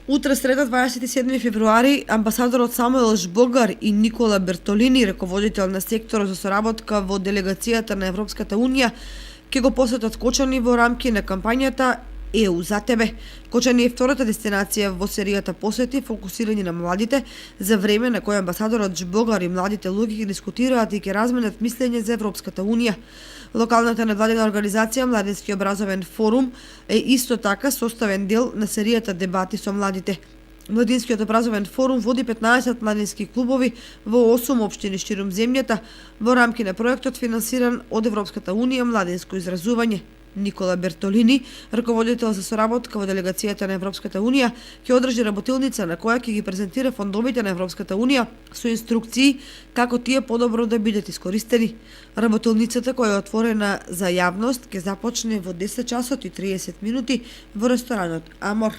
Утре, среда 27 февруари, амбасадорот Самуел Жбогар и Никола Бертолини, раководител на секторот за соработка во делегацијата на Европската Унија, ќе го посетат Кочани во рамки на кампањата ЕУ за тебе. Кочани е втората дестинација во серијата посети фокусирани на младите, за време на кој амбасадорот Жбогар и младите луѓе ќе дискутираат и ќе разменат мислење за Европската Унија. Локалната невладина организација Младински образовен форум е исто така составен дел на серијата дебати со младите. Младинскиот образовен форум води 15 младински клубови во 8 општини штирум земјата во рамки на проектот финансиран од Европската Унија Младинско изразување. Никола Бертолини, раководител за соработка во делегацијата на Европската Унија, ќе одржи работилница на која ќе ги презентира фондовите на Европската Унија со инструкции како тие подобро да бидат искористени. Работилницата, која е отворена за јавност, ќе започне во 10 часот и 30 минути во ресторанот Амор.